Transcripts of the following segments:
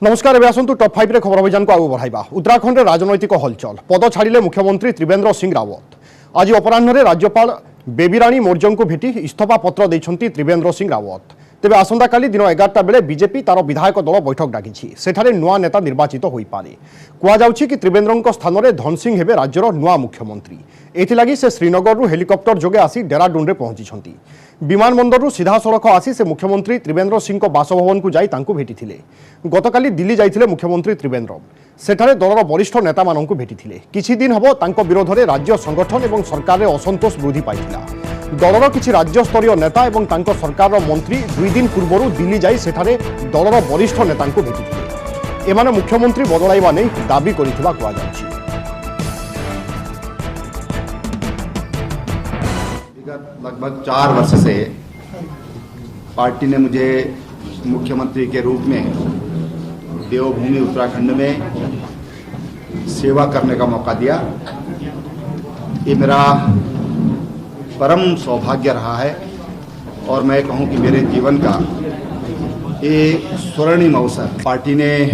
नमस्कार एवं आसतु टॉप 5 रे खबर अभियान को आगु बढ़ाइबा। उत्तराखंड रे राजनैतिक हलचल पद छाड़िले मुख्यमंत्री त्रिवेंद्र सिंह रावत। आज अपराह्न राज्यपाल बेबीराणी मौर्य को भेटी इस्तीफा पत्र देइछंती त्रिवेंद्र सिंह रावत। तेबे आसंता काली दिन 11टा बेले बीजेपी तार विधायक दल बैठक डाकिछि। सेठारे नुआ नेता निर्वाचित होई पारे। कुआ जाउछि कि त्रिवेंद्रଙ୍କ स्थान धन सिंह हेबे राज्यर नुआ मुख्यमंत्री। एथिलागी से श्रीनगर रु हेलिकॉप्टर जोगे आसी डेराडून रे पहुंचिछंती। विमान बंदर सीधा सड़क आसी से मुख्यमंत्री त्रिवेंद्र सिंह बासभवन को जाई तांको भेटिथिले। गतकाली दिल्ली जाइथिले मुख्यमंत्री त्रिवेंद्र। सेठारे दलर वरिष्ठ नेता माननकु भेटिथिले। किछि दिन हबो तांको विरोध रे राज्य संगठन एवं सरकार रे असंतोष वृद्धि पाइथिला। दलर किछि राज्य स्तरीय नेता एवं तांको सरकार मंत्री 2 दिन पूर्व दिल्ली जाई सेठारे दलर वरिष्ठ नेतांको भेटिथिले। एमाने मुख्यमंत्री बदलाइबा नै दाबी करिथिबा कुआ जाउछि। लगभग 4 वर्ष से पार्टी ने मुझे मुख्यमंत्री के रूप में देवभूमि उत्तराखंड में सेवा करने का मौका दिया। ये मेरा परम सौभाग्य रहा है और मैं कहूं कि मेरे जीवन का एक स्वर्णिम अवसर। पार्टी ने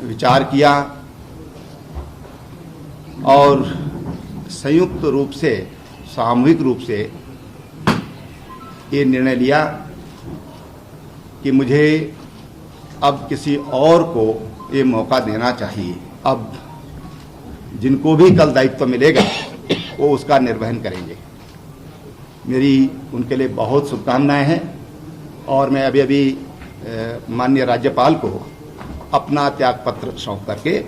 विचार किया और संयुक्त रूप से सामूहिक रूप से ये निर्णय लिया कि मुझे अब किसी और को ये मौका देना चाहिए। अब जिनको भी कल दायित्व मिलेगा वो उसका निर्वहन करेंगे। मेरी उनके लिए बहुत शुभकामनाएं हैं और मैं अभी माननीय राज्यपाल को अपना त्यागपत्र सौंप करके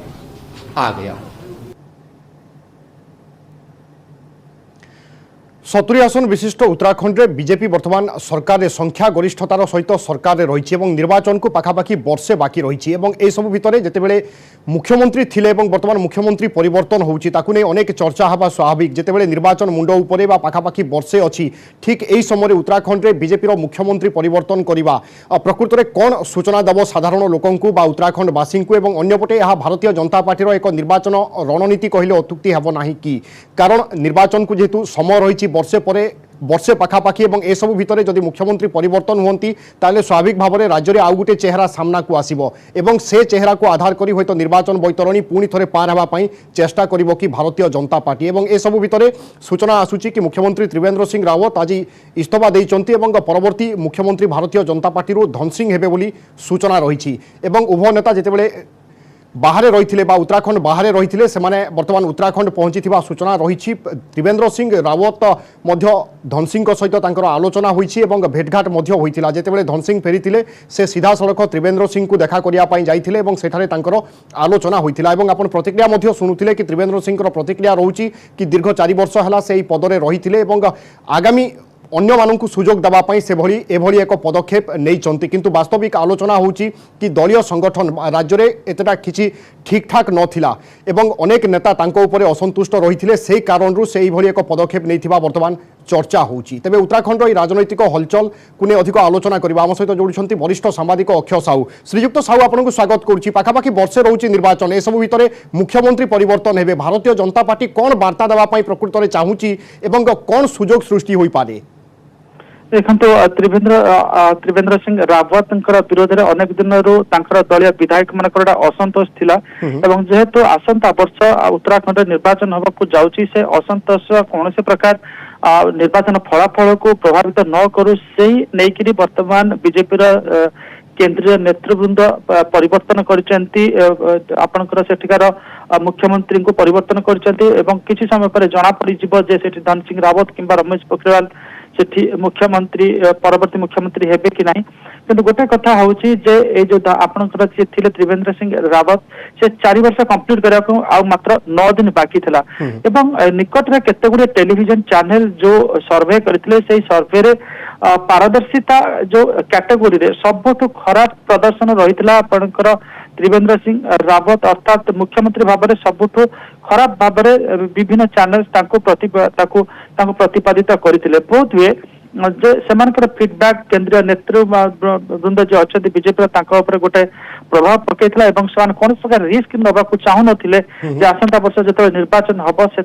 आ गया हूँ। 70 आसन विशिष्ट उत्तराखंड रे बीजेपी वर्तमान सरकार रे संख्या गरिष्ठतार सहित सरकार रे रहिछि एवं निर्वाचन को पाखापाखि वर्षे बाकी रहिछि एवं ए सब भितरे जेतेबेले मुख्यमंत्री थिले एवं वर्तमान मुख्यमंत्री परिवर्तन होउछि ताकु नै अनेक चर्चा हवा स्वाभाविक। जेतेबेले निर्वाचन मुंड उपरे बा पाखापाखि वर्षे अछि ठीक एई समय उत्तराखंड रे बीजेपी रो मुख्यमंत्री परिवर्तन करिबा प्रकृत रे कोन सूचना दबो साधारण लोकंकु बा उत्तराखंड वासींकु एवं अन्यपटे यह भारतीय जनता पार्टी रो एक निर्वाचन रणनीति कहिले अत्युक्ति हेबो नाही कि कारण निर्वाचन को जेतु समय रहिछि वर्षे पाखापाखि एवं ए सब भितर जदि मुख्यमंत्री परिवर्तन हुंती ताले स्वाभाविक भाव में राज्य में आउ गोटे चेहरा सामना को आसीबो एवं से चेहरा को आधार करी होय तो निर्वाचन बैतरणी पुणी थरे पार हेबा पई चेष्टा करिवो कि भारतीय जनता पार्टी एवं ए सब भितर सूचना आसुची कि मुख्यमंत्री त्रिवेंद्र सिंह रावत आज इस्तीफा देइचंती एवं परवर्ती मुख्यमंत्री भारतीय जनता पार्टी रो धन सिंह हेबे बोली सूचना रहिछि एवं उभय नेता जेतेबेले बाहरे रही उत्तराखंड बाहरे रही से वर्तमान उत्तराखंड पहुंची सूचना रही। त्रिवेंद्र सिंह रावत धन सिंह सहित आलोचना होती भेटघाट होता जितेबाला धन सिंह फेरी से सीधा सड़क त्रिवेंद्र सिंह को देखा करने जाते सेठारे आलोचना होता आप प्रतिक्रिया शुणुते कि त्रिवेंद्र सिंह प्रतिक्रिया रोचे कि दीर्घ 4 वर्ष है से पदरे रही आगामी अन्य मानकु सुजोग दबापाई से भली एभली एक पदक्षेप नहीं किंतु वास्तविक आलोचना होची कि दलीय संगठन राज्य में एतटा किछि ठीक ठाक नथिला एवं अनेक नेता तांको ऊपर असंतुष्ट रही से कारणरू से भली एक पदक्षेप नहीं वर्तमान चर्चा होची। तेबे उत्तराखंड राजनैतिक हलचल को ने अधिक आलोचना करबा आम सहित जोड़ुछंती वरिष्ठ सांबादिक अक्षय साहू। श्रीयुक्त साहू आपनको स्वागत करुछि। पाखापाखि वर्षे रोची निर्वाचन ए सब भितर मुख्यमंत्री परिवर्तन हेबे भारतीय जनता पार्टी कोन वार्ता देबा पई प्रकृत रे चाहूची एवं कोन सुजोग सृष्टि होई पारे? देखो त्रिवेंद्र सिंह रावत विरोध में अनेक दिन दलीय विधायक मान असंतोष थिला एवं जेहेतु आसंता वर्ष उत्तराखंड निर्वाचन होगा जाउची से असंतोष कौन से प्रकार निर्वाचन फलाफल को प्रभावित न करू से नहीं वर्तमान बीजेपी केंद्रीय नेतृवृंद परिवर्तन कर सेठिकार मुख्यमंत्री को परिवर्तन कर किसी समय पर जना पड़ जे सेठी धन सिंह रावत किंबा रमेश पोखरियाल सेठी मुख्यमंत्री परवर्ती मुख्यमंत्री हेबे कि नहीं किंतु गोटे कथा होची जे ए जो आपनकर थिले त्रिवेंद्र सिंह रावत से 4 वर्ष कंप्लीट करा को आ मात्र 9 दिन बाकी थिला एवं निकट रे केते गुडे टेलीविजन चैनल जो सर्वे करथिले सेही सर्वे रे पारदर्शिता जो कैटेगरी रे सबठु खराब प्रदर्शन रहितला आपनकर त्रिवेंद्र सिंह रावत अर्थात मुख्यमंत्री भाव में सबुठ खराब भाव में विभिन्न चैनल प्रतिपादित करते बहुत हुए से फीडबैक केंद्रीय नेतृवृंद जो अच्छा बीजेपी गोटे प्रभाव पकईला कौन प्रकार रिस्क नवाक चाहू नथिले आसंता वर्ष जो निर्वाचन हम से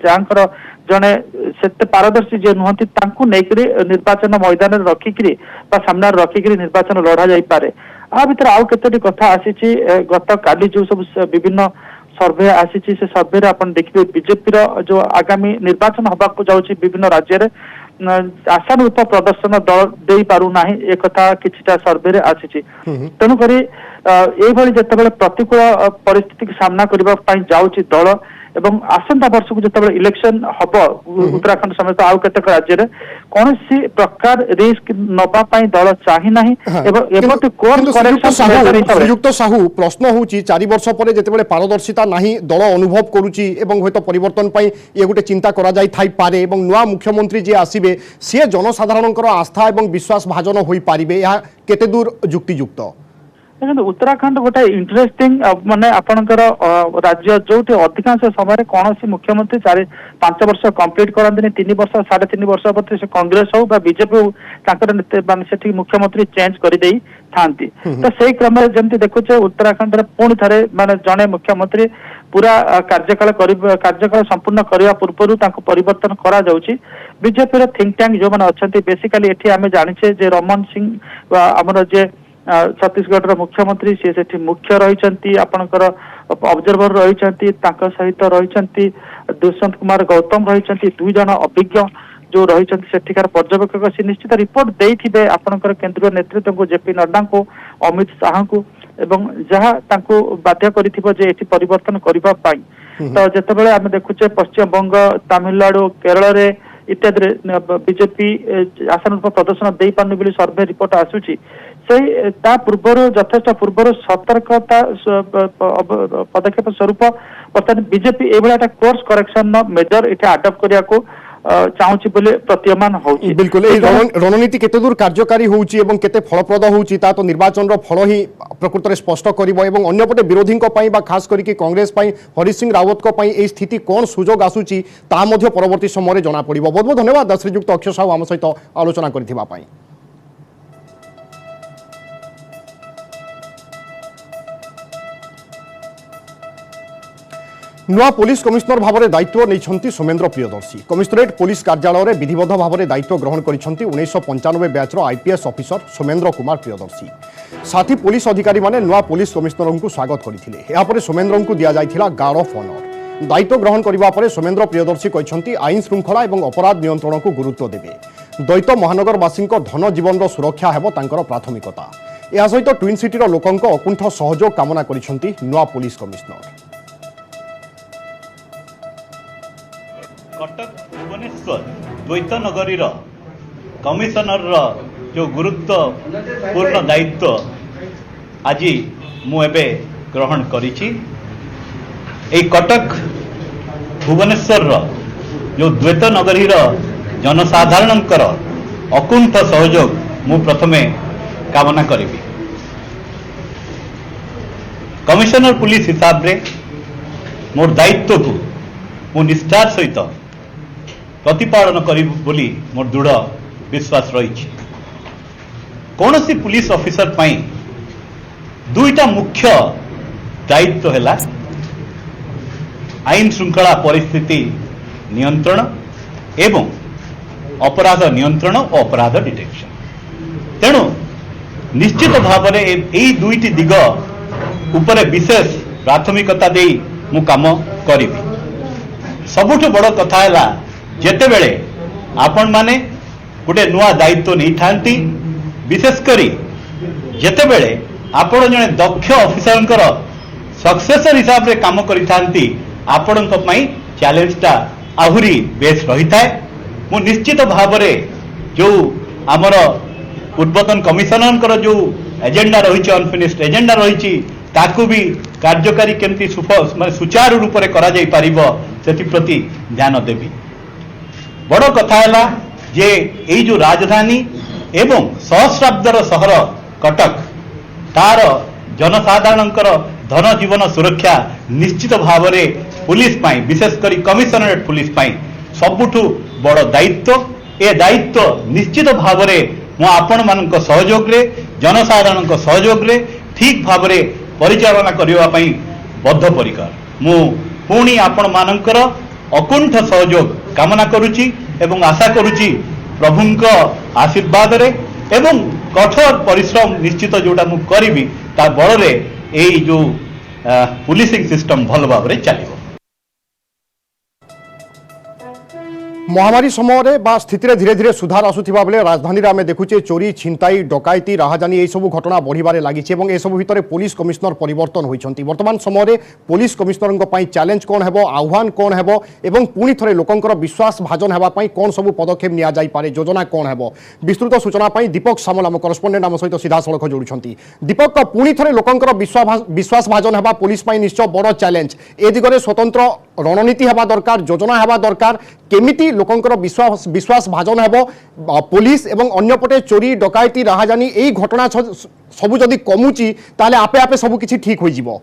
जहाँ जड़े से पारदर्शी जे नुहति निर्वाचन मैदान रखिकी सामने रखिकी निर्वाचन लड़ा जाई पारे आ भितर आउ केतोटी कथा आसीची गत काली जो सब विभिन्न सर्वे आसीची से सर्वे रे आपण देखिबे बीजेपी रो जो आगामी निर्वाचन हबा को जाउची विभिन्न राज्य रे आशानुरूप प्रदर्शन दल दे पारु नाही ए कथा किछिटा सर्वे रे आसीची तेनु करी एई भली जतबेले प्रतिकूल परिस्थिति के सामना करबा पई जाउची दल एवं आसंता वर्ष को जतबेले इलेक्शन हब उत्तराखंड समेत आउ केतक राज्य रे कोनसी प्रकार रिस्क नबा पई दल चाहि नाही एवं एबोट कोर्स करेक्शन श्रीयुक्त साहू प्रश्न होउची 4 वर्ष परे जेतेबेले पारदर्शिता नाही दल अनुभव करूची एवं होय तो परिवर्तन पई ये गुटे चिंता करा जाई थाई पारे एवं नुआ मुख्यमंत्री जे आसीबे से जनसाधारणकर आस्था एवं विश्वास भाजन होई पारिबे या केते दूर युक्तियुक्त उत्तराखंड गोटे इंटरेस्टिंग माने आपनकर राज्य जो अधिकांश समय कौन मुख्यमंत्री 4-5 वर्ष कंप्लीट करते 3 वर्ष 3.5 वर्ष पर से कांग्रेस हो बीजेपी हो माने मुख्यमंत्री चेंज कर दे थांती तो से क्रम जमती देखुचे उत्तराखंड रे पुणी थारे माने जने मुख्यमंत्री पूरा कार्यकाल संपूर्ण करने पूर्व परिवर्तन करा जाउची बीजेपी रो थिंक टैंक जो माने अछंती बेसिकली एठी आमे जानिछे जे रमन सिंह हमर जे छत्तीसगढ़ मुख्यमंत्री सी से मुख्य रही आपणकर ऑब्जर्वर रही सहित रही दुष्यंत कुमार गौतम रही 2 जन अभिज्ञ जो रही सेठिकार पर्यवेक्षक सी निश्चित रिपोर्ट देथिबे आपणकर केंद्रीय नेतृत्व को जेपी नड्डा को अमित शाह को एवं जहाँ बाध्य करिथिबो जे एठी परिवर्तन करबा पाई तो जेतेबेले आमे देखुचे पश्चिम बंग तमिलनाडु केरल रे इत्यादि बीजेपी आशानुरूप प्रदर्शन दे पारनु बोली सर्वे रिपोर्ट आसुची से ता पूर्वर यथेष्ट पूर्वर सतर्कता पदक्षेप स्वरूप बर्तमान बीजेपी एभला कोर्स करेक्शन मेजर इथे अडॉप्ट करिया को चाहूची बोले प्रतीयमान होउची बिल्कुल ए रणनीति केते दूर कार्यकारी होउची एवं केते फलप्रद होउची ता तो निर्वाचन रो फल ही प्रकृत रे स्पष्ट करिवो एवं अन्य पटे विरोधी को पई बा खास करी कि कांग्रेस पई हरि सिंह रावत को पई ए स्थिति कोन सुजोग आसुची ता मध्ये परवर्ती समय रे जणा पड़िबो। बहुत बहुत धन्यवाद श्रीयुक्त अक्षय साहू हम सहित आलोचना करथिबा पई। नुआ पुलिस कमिशनर भाव में दायित्व नहीं सोमेन्द्र प्रियदर्शी कमिशनरेट पुलिस कार्यालय में विधिबद्ध भाव में दायित्व ग्रहण कर 1995 बैचर आईपीएस ऑफिसर सोमेन्द्र कुमार प्रियदर्शी साथी पुलिस अधिकारी माने नुआ पुलिस कमिशनर को स्वागत करते सोमेन्द्र को दि जाइथिला गार्ड ऑफ ऑनर दायित्व ग्रहण करने पर सोमेन्द्र प्रियदर्शी कहते आईन श्रृंखला और अपराध नियंत्रण को गुरुत्व देवे द्वैत महानगरवासी धन जीवन सुरक्षा हेब तांकर प्राथमिकता या सहित ट्विन सिटीर लोकों अकुंठ सहयोग कामना करिसेंती नुआ पुलिस कमिशनर। कटक भुवनेश्वर द्वैत नगरी कमिशनर जो गुरुत्वपूर्ण दायित्व आज मुझे ग्रहण करिछि। कटक भुवनेश्वर जो द्वैत नगरी जनसाधारणकर अकुंठ सहयोग मु प्रथमे कामना करी। कमिशनर पुलिस हिसाब रे मोर दायित्व को मु निष्ठार सहित प्रतिपालन करी बोली मोर दृढ़ विश्वास रही। कौन सी पुलिस ऑफिसर पाई दुईटा मुख्य दायित्व है आईन श्रृंखला परिस्थिति नियंत्रण एवं अपराध नियंत्रण और अपराध डिटेक्शन। तेणु निश्चित भाव में यही दुईटी दिग उपरे विशेष प्राथमिकता दे मु काम करी। सबुठ बड़ कथा है जेतेबेले आपण माने गोटे नुआ दायित्व नहीं थांती विशेषकरी जेतेबेले आपण जने दक्ष ऑफिसरंकर सक्सेसर हिसाब रे काम करि थांती आपणक पई चैलेंजटा आहुरी बेस रही थाए। मु निश्चित भाव रे जो आमर पूर्वतन कमिशनर जो एजेंडा रही अनफिनिश्ड एजेंडा रही ताकू भी कार्यकारी केमती माने सुचारू रूप से करा जाई पारिबो सेति प्रति ध्यान देवी। बड़ कथा है जे एई जो राजधानी एवं सहस्राब्दर सहर कटक तार जनसाधारणकर धन जीवन सुरक्षा निश्चित भाव में पुलिस पाई विशेषकर कमिशनरेट पुलिस पाई सबुठु बड़ दायित्व। ए दायित्व निश्चित भाव में मु आपण मानक सहयोग रे जनसाधारण सहयोग रे ठीक भाव में परिचालना करबा पई बद्धपरिकर। मु पुणी आपण मानकर अकुंठ सहयोग कामना करुची एवं आशा करुची प्रभुंक आशीर्वाद रे एवं कठोर परिश्रम निश्चित जोटा मु करी ता बल जो पुलिसिंग सिस्टम भल भाव में चलो। महामारी समय बा स्थिति धीरे धीरे सुधार आसुवा बेले राजधानी में आम देखुचे चोरी छिंताई डकायती राहाजानी यह सब घटना बढ़िबारे लगी एसबू भितर पुलिस कमिशनर परिवर्तन होती वर्तमान समय पुलिस कमिशनर चैलेंज कौन है आह्वान कौन है और पुणी थे लोकंर विश्वास भाजन होगापी कौन सब पदक्षेप नि योजना कौन है विस्तृत सूचना दीपक सामल आम करस्पंडेंट आम सहित सीधा सड़क जोड़ुंट। दीपक पुणी थे लोकंर विश्वास भाजन होगा पुलिस निश्चय बड़ चैलेंज ए दिगरे स्वतंत्र रणनीति हवा दरकार योजना हवा दरकार केमिति लोकंकर विश्वास भाजन हेबो पुलिस एवं अन्यपटे चोरी डकायती राहाजानी यही घटना सबू जदि कमुची ताले आपे आपे सबू किछि ठीक होई जिवो।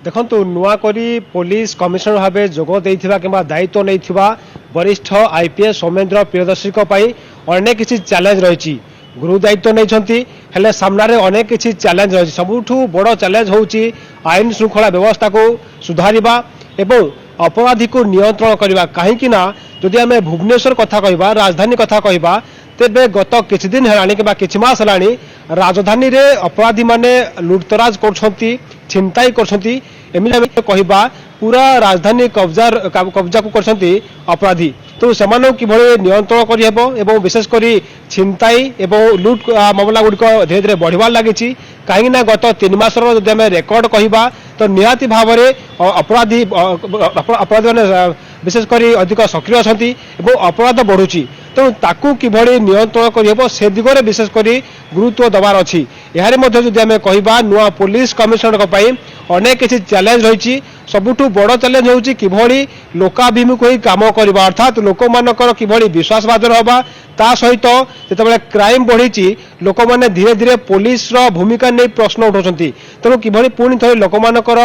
देखंतु नुआ करी पुलिस कमिशनर भाव जोग देइथिबा किंबा दायित्व नैथिबा वरिष्ठ आईपीएस सौमेन्द्र प्रियदर्शी को पई अनेक किछि चैलेंज रहिछि। गुरु दायित्व नहीं हेले सामने अनेक किसी चैलेंज रही सबुठू बड़ चैलेंज होउची आईन श्रृंखला व्यवस्था को सुधारिबा एवं अपराधी को नियंत्रण करबा। कहीं ना जदि आम भुवनेश्वर कथा कहबा राजधानी कथा कहबा तेबे गत किछि दिन हेलानी कि किछि मास हेलानी राजधानी रे अपराधी माने लुटतराज करछंती छिनताई करछंती एमिला कहबा पूरा राजधानी कब्जा को करछंती अपराधी। तो सेमानक किभଳି नियंत्रण करि हेबो एवं विशेष करी छिनताई एवं लुट मामला गुड़िक धीरे धीरे बढ़िबार लागिछि। कहीं ना गत 3 मासर जदि आम रेकर्ड कहबा तो निहाती भाव में अपराधी मैंने विशेष करी अधिक सक्रिय अछंती एवं अपराध बढ़ुची। तेणु ताकू किभଳି नियंत्रण करिहेबो से दिगरे विशेष करी गुरुत्व दबार अछि। यारे मध्ये जदि आम कहबा नुआ पुलिस कमिशनर पई अनेक किछि चैलेंज रहिछि। सबुठू बड़ चैलेंज होउछि किभଳି लोकाभिमुख होई काम करबा अर्थात लोक मानकर किभଳି विश्वास भाजन होबा ता सहित जेतेबेले क्राइम बढ़िछि लोक माने धीरे धीरे पुलिस रो भूमिका नै प्रश्न उठाउछंती। तेणु किभଳି पुणी थे लोक मानकर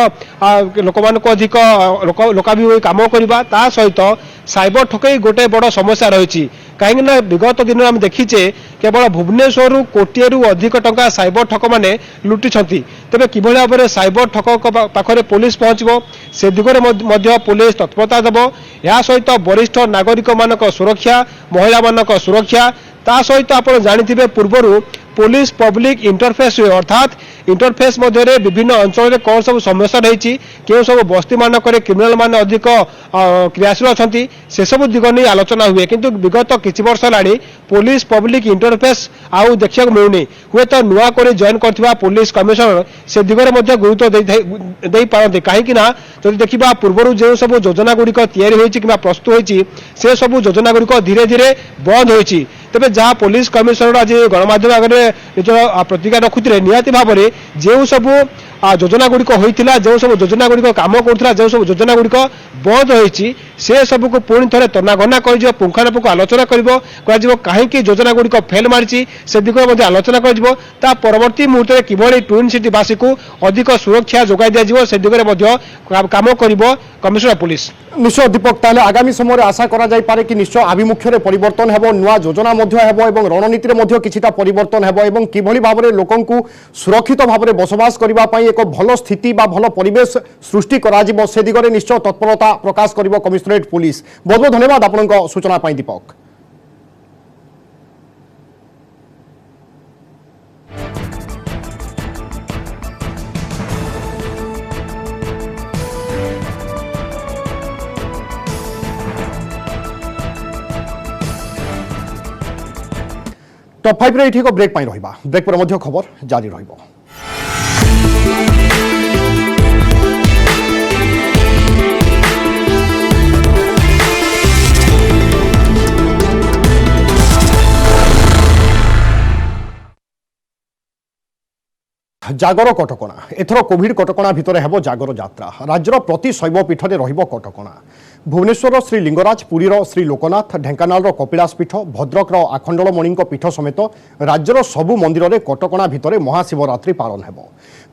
अधिक लोकाभिमुख होई काम करबा ता सहित साइबर ठकई गोटे बड़ समस्या रही। कहीं ना विगत दिन आम देखीचे केवल भुवनेश्वर कोटिए अधिक टंका साइबर ठक मैंने लुटिछंती। तेबे किभଳି भाव में साइबर ठक पाखरे पुलिस पहुंचबो से दिगरे मध्य पुलिस तत्परता देबो। या सहित वरिष्ठ नागरिक मानक सुरक्षा महिला मानक सुरक्षा ता सहित आप जानिथिबे पूर्वरु पुलिस पब्लिक इंटरफेस अर्थात इंटरफेस मध्य विभिन्न अंचल में कौन सब समस्या रही क्यों सब बस्ती मानक क्रिमिनाल मान अधिक क्रियाशील अच्छा से सब दिग नहीं आलोचना हुए किंतु विगत किछि वर्ष हेलानी पुलिस पब्लिक इंटरफेस आउ देखा मिलूनी। हुए तो नुआ कर जॉइन करथिबा पुलिस कमिशनर से दिगरे मध्य गुरुत्व दे पारती। कहीं ना जदि देखा पूर्व जो सब योजना गुड़िक तैयारी होइछि किंबा प्रस्तुत होइछि से सब योजना गुड़िक धीरे धीरे बंद होइछि। तेबे जहाँ पुलिस कमिशनर आज गणमाध्यम आगे निज प्रतिक्रिया रखुते निहाती भाव में जो सब योजना गुड़िक होता जो सब योजना गुड़िक काम करुला जो सब योजना गुड़िक बंद होती से सबको पुणी थे तनाघना कर पुंखानुपुंख आलोचना कर कहीं योजना गुड़िक फेल मारी से दिगरे आलोचना कर परवर्ती मुहूर्त में किभଳି ट्विन सिटी बासी को अधिक सुरक्षा जोगाई दिया से दिगरे काम कर कमिशनर पुलिस। निश्चय दीपक ताले आगामी समय आशा करा जाय पारे कि निश्चय आभिमुख्य परिवर्तन हेबो नुआ योजना मध्य हेबो एवं रणनीति रे मध्य किछिटा परिवर्तन हेबो एवं किभଳି भाबरे लोकंकु सुरक्षित भाबरे बसवास करिबा पई एक भल स्थिति बा भल परिवेश सृष्टि करा जिवो से दिगरे निश्चय तत्परता प्रकाश करिवो कमिशनरेट पुलिस। बहुत बहुत धन्यवाद आपनक सूचना पई दीपक। टॉप 5 रे एक ब्रेक पाई रहिबा ब्रेक पर मध्य खबर जारी रहिबो। जागर कटकणा एथर कोविड कटकणा भितर हेबो जागर यात्रा राज्यर प्रति शैवपीठ में रहिबो कटकणा। भुवनेश्वर श्री लिंगराज पुरीर श्री लोकनाथ ढेंकानाल कपिलास पीठ भद्रकर आखंडलमणि पीठ समेत राज्यर सबु मंदिर में कटकणा भितर महाशिवरात्रि पालन हेबो।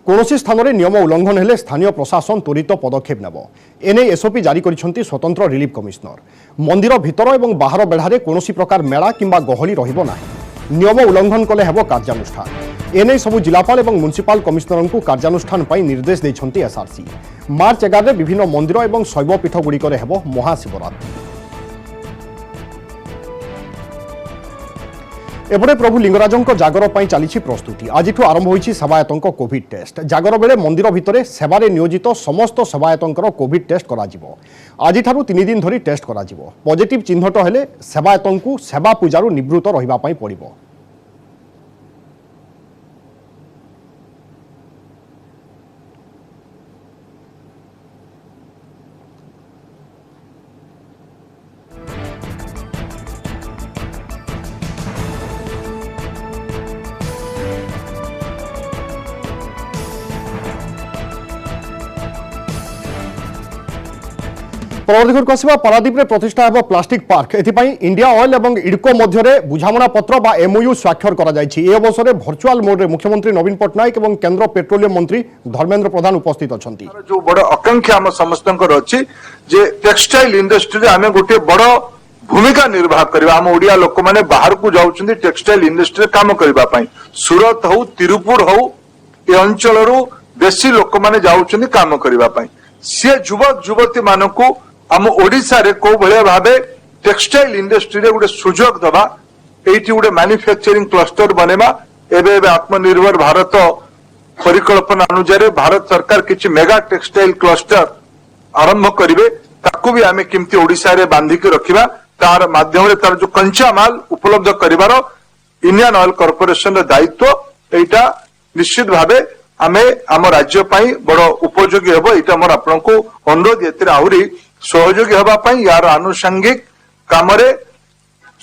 कौनसी स्थान में नियम उल्लंघन हेले स्थानीय प्रशासन त्वरित पदक्षेप नेब एने एसओपी जारी करिसेंती स्वतंत्र रिलीफ कमिशनर। मंदिर भितर और बाहर बेढ़ारे कौनसी प्रकार मेला किंबा गहली रहिबो नाही। नियम उल्लंघन कले हेबो कार्यानुष्ठान। एने सबु जिलापाल और म्युनिसिपाल कमिशनर को कार्यानुष्ठान पर निर्देश देइछंती एसआरसी। मार्च 11 विभिन्न मंदिर और शैवपीठ गुड़िक हेबो महाशिवरात्रि। एपटे प्रभु लिंगराजों जागर पर चली प्रस्तुति आज आरंभ होती सेवायतों कोविड टेस्ट जागर बेले मंदिर भितर सेवारे नियोजित समस्त सेवायतों कोविड टेस्ट करा आज 3 दिन धरी टेस्ट करा पॉजिटिव चिन्हट हेले सेवायतों को सेवा पूजारू निवृत्त रहिबा पड़िबो। परवर्ती को आसवा पारादीप रे प्रतिष्ठा हेबो प्लास्टिक पार्क एथिपाई इंडिया ऑयल एवं इडको मध्यरे बुझामणा पत्र बा एमओयू स्वाक्षर करा जायछि। ए अवसर रे वर्चुअल मोड रे मुख्यमंत्री नवीन पटनायक एवं केंद्र पेट्रोलियम मंत्री धर्मेंद्र प्रधान उपस्थित अछंती। जो बड़ आकांक्षा हम समस्तंकर अछि जे टेक्सटाइल इंडस्ट्री रे आमे गोटे बड़ भूमिका निर्वाह करबा। हम ओडिया लोक माने बाहर को जाउछन्ती टेक्सटाइल इंडस्ट्री रे काम करबा पई। सूरत हो तिरुपुर हो ए अंचल रो बेसी लोक माने जाउछन्ती काम करबा पई। से युवक युवती मानको आम ओडिशा रे को भले भाबे टेक्सटाइल इंडस्ट्री रे गोटे सुजोग दबा एठी गोटे मैन्युफैक्चरिंग क्लस्टर बनेबा। एबे आत्मनिर्भर भारत परिकल्पना अनुसार भारत सरकार किछि मेगा टेक्सटाइल क्लस्टर आरंभ करिवे। ताकू भी आमे किमती ओडिशा रे बांधी के रखिबा। तार माध्यम रे तार जो कंचा माल उपलब्ध करिवार इंडियन ऑयल कॉर्पोरेशन रे दायित्व एटा निश्चित भाबे आमे आम राज्य पई बड़ उपयोगी हेबो। एटा मोर आपनको अनुरोध एते आहुरी सहयोगी हवा पाई यार आनुषंगिक कामरे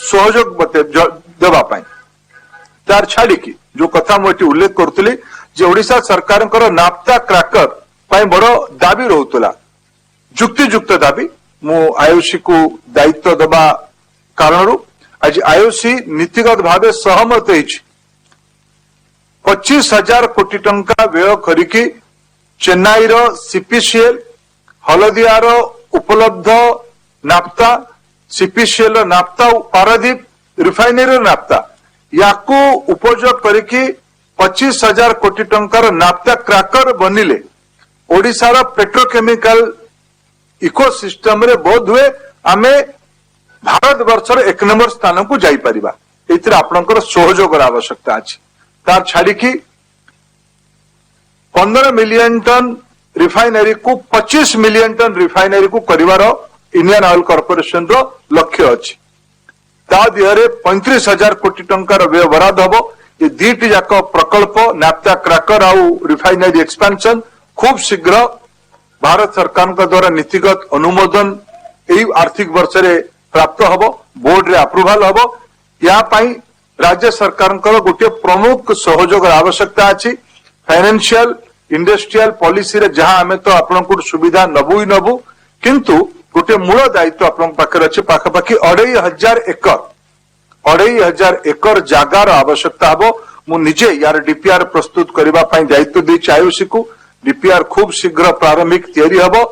सहयोग देवा पाई। तार छाड़ी की जो कथा मुझे उल्लेख करुली जे ओडिशा सरकार नाप्ता क्रैकर पाई बड़ दाबी रोला जुक्तियुक्त दाबी मु आईओसी को दायित्व देवा कारण आज आईओसी नीतिगत भाव सहमत हो 25,000 कोटी टंका व्यय करिकी चेन्नई रो सीपीसीएल हलदियार उपलब्ध नाप्ता सीपीसीएल नाप्ता पारादीप रिफाइनरी नाप्ता याकू उपयोग करके 25,000 कोटी टंकार नाप्ता क्रैकर बनिले ओडिशार पेट्रोकेमिकल इकोसिस्टम रे बोध हुए आमे भारत वर्षर 1 नंबर स्थान को जाई परिबा। एतिर आपनकर सहयोग आवश्यकता अछि। तार छाड़ी की 15 मिलियन टन रिफाइनरी को 25 मिलियन टन रिफाइनरी को करिवार इंडियन ऑयल कॉर्पोरेशन रो लक्ष्य अछि। ता दिहरे 35,000 कोटी टंकार व्यय बराद हबो। ये दीटी जाक प्रकल्प नाप्ता क्रैकर आउ रिफाइनरी एक्सपेंशन खूब शीघ्र भारत सरकार द्वारा नीतिगत अनुमोदन एई आर्थिक वर्ष रे प्राप्त हबो। बोर्ड रे अप्रूवल हबो। या पाई राज्य सरकार गोटे प्रमुख सहयोग आवश्यकता अछि। फाइनेंशियल इंडस्ट्रियल पॉलिसी रे जहां हमें तो आपन सुविधा नबू ही नबू किंतु गोटे मूल दायित्व आपन पाखे अच्छे पाखापाखि 2,500 एकर जगार आवश्यकता हबो। मु निजे यार डीपीआर प्रस्तुत करबा पई दायित्व देछि आईओसी को। डीपीआर खूब शीघ्र प्रारंभिक तैयारी हबो।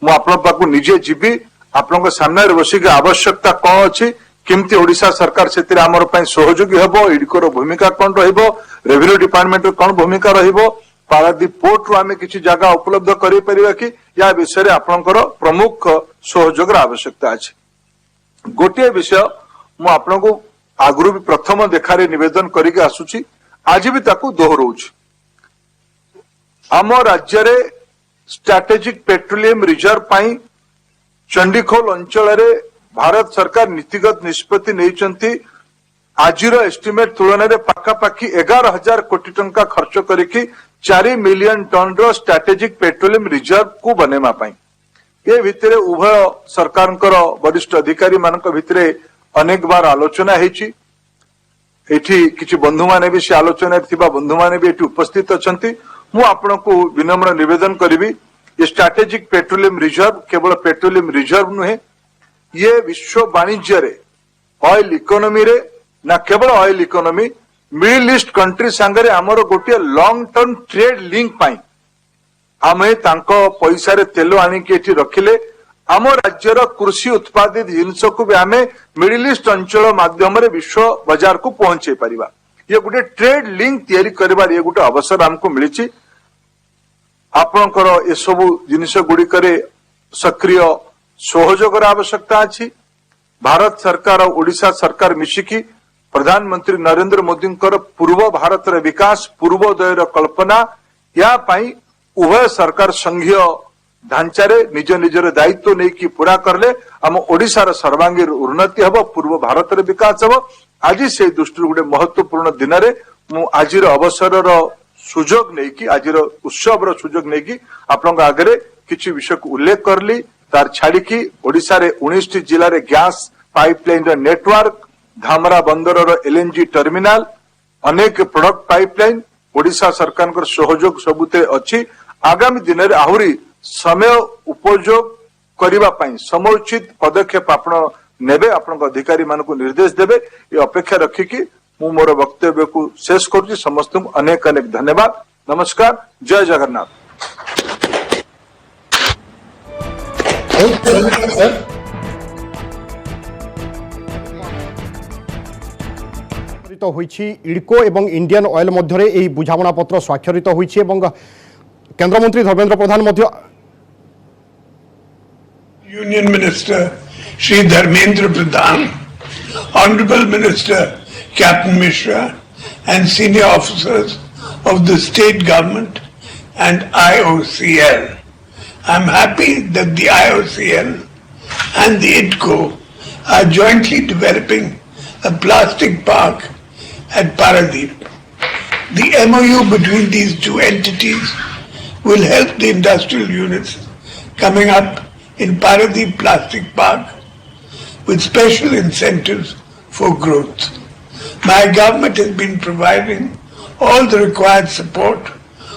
मु आपन पाखु निजे जीबी आपन सामने बसी के आवश्यकता कौन अछि किमती ओडिशा सरकार सेतिर हमर पई सहयोगी हबो। इडकोर भूमिका कौन रहिबो रेवेन्यू डिपार्टमेंट कौन भूमिका रहिबो पारादीप पोर्ट रू आमे किछि जगह उपलब्ध करि परिबा कि या विषय आपनकर प्रमुख सहयोग आवश्यकता अछि। गोटे विषय मु आपनको आगु भी प्रथम देखारे निवेदन करिके आसुछि आज भी ताकू दोहराउछि। आम राज्य रे स्ट्रैटेजिक पेट्रोलियम रिजर्व पाई चंडीखोल अंचल रे भारत सरकार नीतिगत निष्पत्ति नैचंती। आजिर एस्टिमेट तुलन में पाखापाखि 11,000 कोटी टंका खर्च करिकी 4 मिलियन टन रो स्ट्रैटेजिक पेट्रोलियम रिजर्व को बनेमा पाई। ये भितरे उभय सरकार वरिष्ठ अधिकारी मानक भितरे अनेक बार आलोचना हेची। एठी किछि बंधु माने भी से आलोचना थिबा बंधु माने भी एठी उपस्थित अछंती। मु आपनको विनम्र निवेदन करिवि ये स्ट्रैटेजिक पेट्रोलियम रिजर्व केवल पेट्रोलियम रिजर्व नुहे ये विश्व वाणिज्य रे ऑयल इकोनॉमी रे ना केवल oil economy middle east country संगे आमर गोटे लॉन्ग टर्म ट्रेड लिंक पाई आमे तांको पैसा रे तेल आनिके एठी रखिले आम राज्यर कृषि उत्पादित जिनस को भी आमे मिडिल ईस्ट अंचल माध्यम रे विश्व बाजार को पहुंचे परिबा। ये गोटे ट्रेड लिंक तैयारी करिबार ये गोटे अवसर हमको मिलिछि। आपनकर ए सब जिनिस गुड़िकरे सक्रिय सहयोग आवश्यकता अछि। भारत सरकार और ओडिशा सरकार मिशिकी प्रधानमंत्री नरेंद्र मोदी पूर्व भारत विकास पूर्वोदय कल्पना या पाई उभय सरकार संघीय ढांचारे निज निजर दायित्व नहीं कि पूरा करले आम ओडिशार सर्वांगीन उन्नति हब पूर्व भारत विकास हब आज से दृष्टि गोटे महत्वपूर्ण दिन में आज अवसर सुजोग नहीं कि आज उत्सव सुजोग नहीं कि आपण आगे किसी विषय को उल्लेख करली तार छाड़ी ओडिशा रे 19 जिले में गैस पाइपलाइन नेटवर्क धामरा बंदर एलएनजी टर्मिनाल अनेक प्रोडक्ट पाइपलाइन ओडिशा सरकार सहयोग सबुते अच्छी आगामी दिन में आहुरी समय उपयोग करने समुचित पदक्षेप आपण नेबे आपण अधिकारी मान निर्देश देवे ये अपेक्षा रखिकी मु मोर वक्तव्य को शेष करुच्ची। समस्त अनेक अनेक धन्यवाद। नमस्कार। जय जगन्नाथ। इडको एवं इंडियन ऑयल मध्य यह बुझामणा पत्र स्वाक्षरित होइछि एवं केंद्रमंत्री धर्मेंद्र प्रधान मध्य Union Minister Shri Dharmendra Pradhan, Honorable Minister Captain Mishra and senior officers of the state government and IOCL. I am happy that the IOCL and the IDCO are jointly developing a plastic park at Paradeep. The MOU between these two entities will help the industrial units coming up in Paradeep Plastic Park with special incentives for growth. My government has been providing all the required support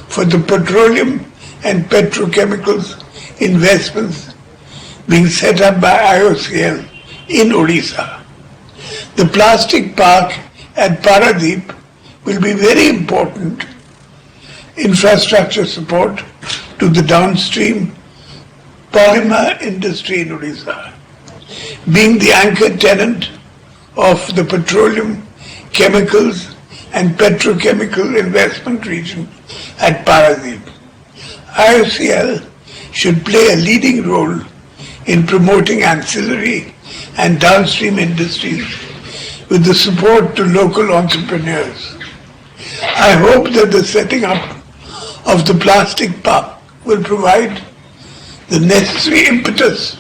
for the petroleum and petrochemicals investments being set up by IOCL in Odisha. The plastic park at Paradeep will be very important infrastructure support to the downstream polymer industry in Odisha, being the anchor tenant of the petroleum, chemicals and petrochemical investment region at Paradeep. IOCL should play a leading role in promoting ancillary and downstream industries with the support to local entrepreneurs. I hope that the setting up of the plastic park will provide the necessary impetus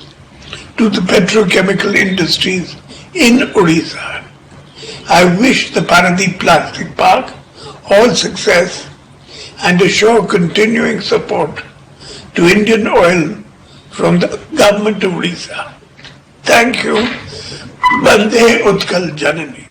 to the petrochemical industries in Odisha. I wish the Paradeep Plastic Park all success and assure continuing support to Indian Oil from the government of Odisha. Thank you. Bande Utkal Janani.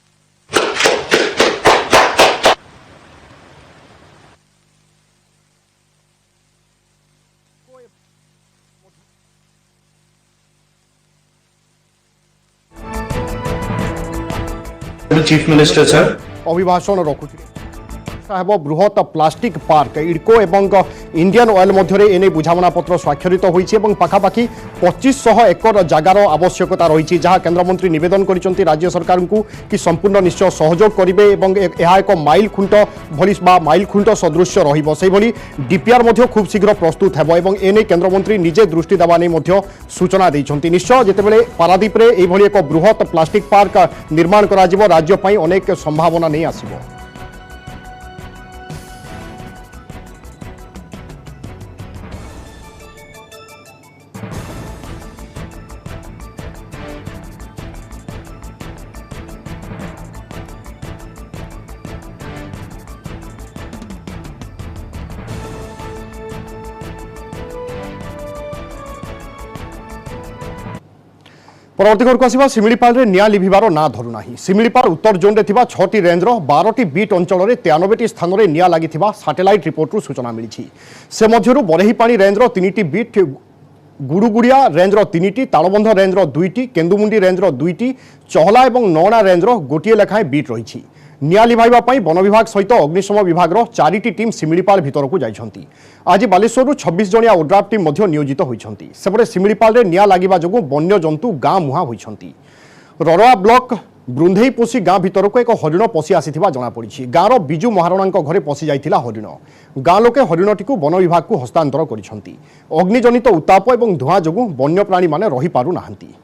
Chief Minister, sir. अभिभाषण रखुछि साहेब बृहत plastic park इडको एवं Indian oil मध्य एने बुझामणा पत्र स्वाक्षरित होइछि एवं पाखापाखि 2500 एकर जगार आवश्यकता रही जहाँ केन्द्रमंत्री निवेदन करिसेंति राज्य सरकार को कि संपूर्ण निश्चय सहयोग करिवे एवं यह एक माइल खुंट भली माइल खुंट सदृश रहिबो सेहि भली डीपीआर मध्य खूब शीघ्र प्रस्तुत हेबो एवं एने केन्द्रमंत्री निजे दृष्टि देवा नै मध्य सूचना दैछंती। निश्चय जेतेबेले पारादीप रे एहि भली एक बृहत प्लास्टिक पार्क निर्माण करा जिवो राज्य पई अनेक संभावना नै आसीबो। परवर्ती खबर को आसिबा सिमिलीपाल रे निया लिभिबार ना धरु नाही। सिमिलीपाल उत्तर जोन रे थिबा 6टी रेंजर 12टी बीट अंचल रे 93टी स्थान रे निया लागिथिबा सैटेलाइट रिपोर्ट रु सूचना मिलिछि। से मध्यरु बरेहीपाणी रेंजर 3टी बीट, गुडुगुड़िया रेंजर 3टी, तालबंध रेंजर 2टी, केन्दुमुंडी रेंजर 2टी, चहला एवं नौणा रेंजर गोटिए लेखाएं बीट रही। निया लिभाइबा पई वन विभाग सहित अग्निशम विभागर 4टी टीम सिमिलीपाल भितर को जाइछंती। आज बालेश्वर 26 जणिया ओड्राफ टीम मध्य नियोजित होइछंती। सेपटे सिमिलीपाल रे निया लागिबा जोगु वन्य जंतु गाँ मुहा होइछंती। ररोआ ब्लॉक ब्रुंधेईपोसी गाँ भितर को एक हरिण पशि आसिथिबा जणा पड़िछि। गाँर बिजू महाराणांक घरे पशि जाइथिला हरिण। गाँ लोके हरिणटीकु वन विभाग को हस्तांतर करिछंती। अग्निजनित उत्ताप एवं धुआं जोगु वन्य प्राणी माने रहि पारु नाहंती।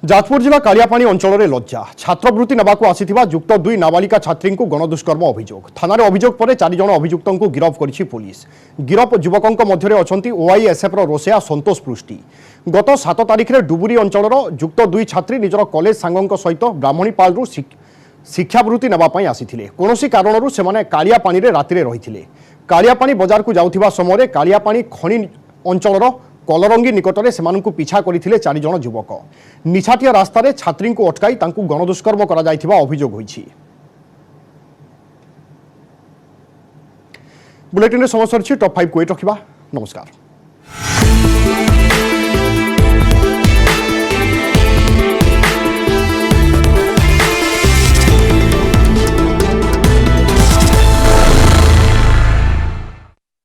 जाजपुर जिला कालियापाणी अंचल लज्जा छात्रवृत्ति नवाक आसीथिबा युक्त 2 नाबालिका छात्री को गणदुष्कर्म अभियोग थाना अभियोग पर 4 जन अभियुक्त गिरफ करिछि पुलिस। गिरफ युवकों मध्य अच्छा ओआईएसएफ रोसेया संतोष पृष्टि। गत 7 तारिख में डुबुरी अंचल युक्त 2 छात्री निजर कॉलेज सांगों सहित ब्राह्मणीपाल शिक्षावृत्ति नवाई आसीथिले। कोनोसी कारणरू सेमाने कालियापाणी रे रातिरे रहिथिले। कालियापाणी बजार को जाउथिबा समय कालियापाणी खणी अंचल कलरंगी निकटने सेमानंकु पिछा करथिले 4 जन युवक। निछाटिया रास्ता रे छात्री को अटकाई तांकु गणदुष्कर्म करा जायथिबा अभियोग होइछि। बुलेटिन रे समस्त टॉप 5 को एट रखिबा। नमस्कार।